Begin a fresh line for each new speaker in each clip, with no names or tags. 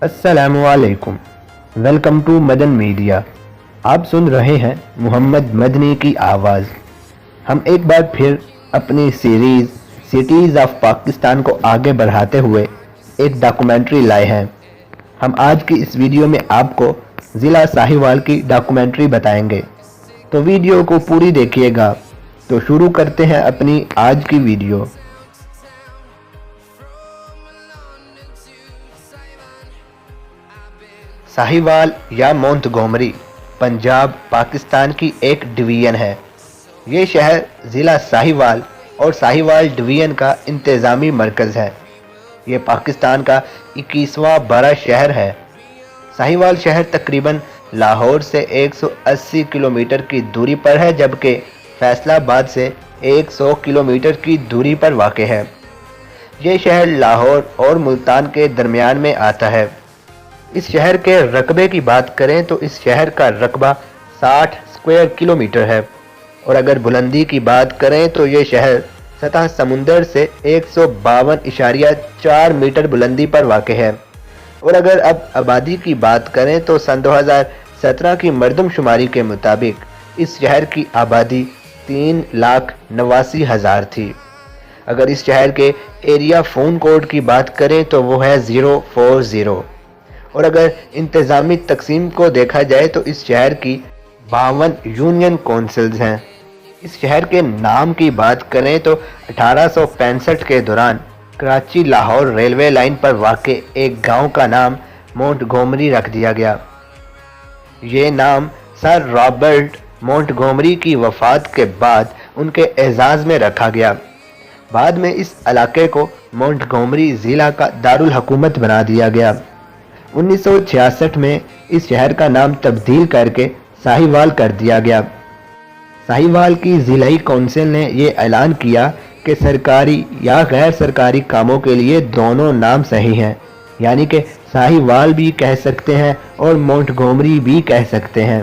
السلام علیکم، welcome to Madan media. آپ سن رہے ہیں محمد مدنی کی آواز۔ ہم ایک بار پھر اپنی سیریز سٹیز آف پاکستان کو آگے بڑھاتے ہوئے ایک ڈاکومنٹری لائے ہیں۔ ہم آج کی اس ویڈیو میں آپ کو ضلع ساہیوال کی ڈاکومنٹری بتائیں گے، تو ویڈیو کو پوری دیکھیے گا۔ تو شروع کرتے ہیں اپنی آج کی ویڈیو۔ ساہیوال یا مونٹگومری پنجاب پاکستان کی ایک ڈویژن ہے۔ یہ شہر ضلع ساہیوال اور ساہیوال ڈویژن کا انتظامی مرکز ہے۔ یہ پاکستان کا 21واں بڑا شہر ہے۔ ساہیوال شہر تقریباً لاہور سے 180 کلومیٹر کی دوری پر ہے، جبکہ فیصل آباد سے 100 کلومیٹر کی دوری پر واقع ہے۔ یہ شہر لاہور اور ملتان کے درمیان میں آتا ہے۔ اس شہر کے رقبے کی بات کریں تو اس شہر کا رقبہ 60 اسکوائر کلومیٹر ہے، اور اگر بلندی کی بات کریں تو یہ شہر سطح سمندر سے 152.4 میٹر بلندی پر واقع ہے۔ اور اگر اب آبادی کی بات کریں تو سن 2017 کی مردم شماری کے مطابق اس شہر کی آبادی 3,89,000 تھی۔ اگر اس شہر کے ایریا فون کوڈ کی بات کریں تو وہ ہے 040، اور اگر انتظامی تقسیم کو دیکھا جائے تو اس شہر کی 52 یونین کونسلز ہیں۔ اس شہر کے نام کی بات کریں تو 1865 کے دوران کراچی لاہور ریلوے لائن پر واقع ایک گاؤں کا نام مونٹگومری رکھ دیا گیا۔ یہ نام سر رابرٹ مونٹگومری کی وفات کے بعد ان کے اعزاز میں رکھا گیا۔ بعد میں اس علاقے کو مونٹگومری ضلع کا دارالحکومت بنا دیا گیا۔ 1966 میں اس شہر کا نام تبدیل کر کے ساہیوال کر دیا گیا۔ ساہیوال کی ضلعی کونسل نے یہ اعلان کیا کہ سرکاری یا غیر سرکاری کاموں کے لیے دونوں نام صحیح ہیں، یعنی کہ ساہیوال بھی کہہ سکتے ہیں اور مونٹگومری بھی کہہ سکتے ہیں۔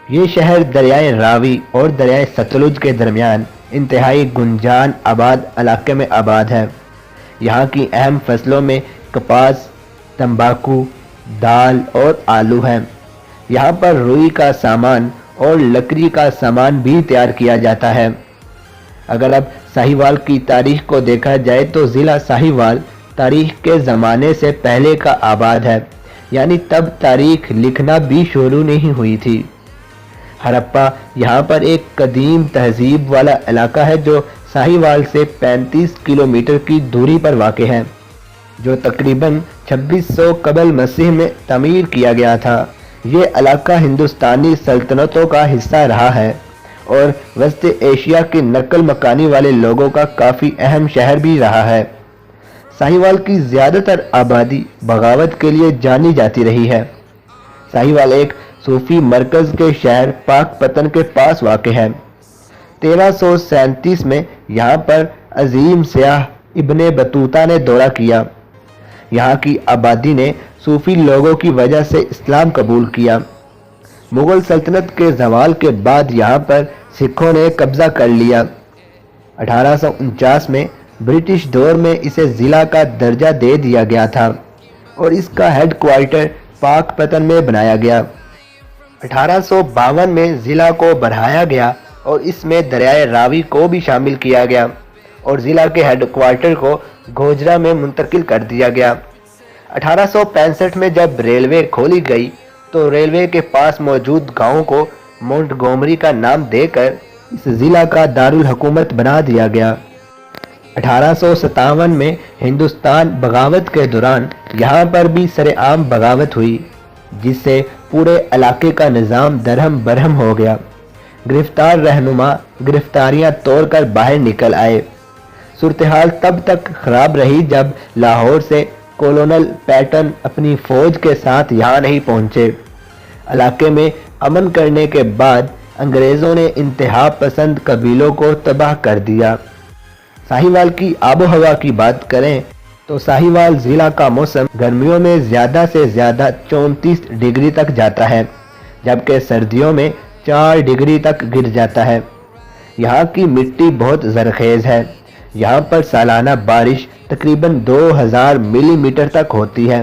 یہ شہر دریائے راوی اور دریائے ستلج کے درمیان انتہائی گنجان آباد علاقے میں آباد ہے۔ یہاں کی اہم فصلوں میں کپاس، تمباکو، دال اور آلو ہیں۔ یہاں پر روئی کا سامان اور لکڑی کا سامان بھی تیار کیا جاتا ہے۔ اگر اب ساہیوال کی تاریخ کو دیکھا جائے تو ضلع ساہیوال تاریخ کے زمانے سے پہلے کا آباد ہے، یعنی تب تاریخ لکھنا بھی شروع نہیں ہوئی تھی۔ ہرپا یہاں پر ایک قدیم تہذیب والا علاقہ ہے جو ساہیوال سے 35 کلومیٹر کی دوری پر واقع ہے، جو تقریباً 2600 قبل مسیح میں تعمیر کیا گیا تھا۔ یہ علاقہ ہندوستانی سلطنتوں کا حصہ رہا ہے اور وسط ایشیا کی نقل مکانی والے لوگوں کا کافی اہم شہر بھی رہا ہے۔ ساہیوال کی زیادہ تر آبادی بغاوت کے لیے جانی جاتی رہی ہے۔ ساہیوال ایک صوفی مرکز کے شہر پاک پتن کے پاس واقع ہے۔ 1337 میں یہاں پر عظیم سیاح ابن بطوطہ نے دورہ کیا۔ یہاں کی آبادی نے صوفی لوگوں کی وجہ سے اسلام قبول کیا۔ مغل سلطنت کے زوال کے بعد یہاں پر سکھوں نے قبضہ کر لیا۔ 1849 میں برٹش دور میں اسے ضلع کا درجہ دے دیا گیا تھا اور اس کا ہیڈ کوارٹر پاک پتن میں بنایا گیا۔ 1852 میں ضلع کو بڑھایا گیا اور اس میں دریائے راوی کو بھی شامل کیا گیا اور ضلع کے ہیڈ کوارٹر کو گوجرا میں منتقل کر دیا گیا۔ 1865 میں جب ریلوے کھولی گئی تو ریلوے کے پاس موجود گاؤں کو مونٹگومری کا نام دے کر اس ضلع کا دارالحکومت بنا دیا گیا۔ 1857 میں ہندوستان بغاوت کے دوران یہاں پر بھی سر عام بغاوت ہوئی، جس سے پورے علاقے کا نظام درہم برہم ہو گیا۔ گرفتار رہنما گرفتاریاں توڑ کر باہر نکل آئے۔ صورتحال تب تک خراب رہی جب لاہور سے کولونل پیٹن اپنی فوج کے ساتھ یہاں نہیں پہنچے۔ علاقے میں امن کرنے کے بعد انگریزوں نے انتہا پسند قبیلوں کو تباہ کر دیا۔ ساہیوال کی آب و ہوا کی بات کریں تو ساہیوال ضلع کا موسم گرمیوں میں زیادہ سے زیادہ 34 ڈگری تک جاتا ہے، جبکہ سردیوں میں 4 ڈگری تک گر جاتا ہے۔ یہاں کی مٹی بہت زرخیز ہے۔ یہاں پر سالانہ بارش تقریباً 2000 ملی میٹر تک ہوتی ہے۔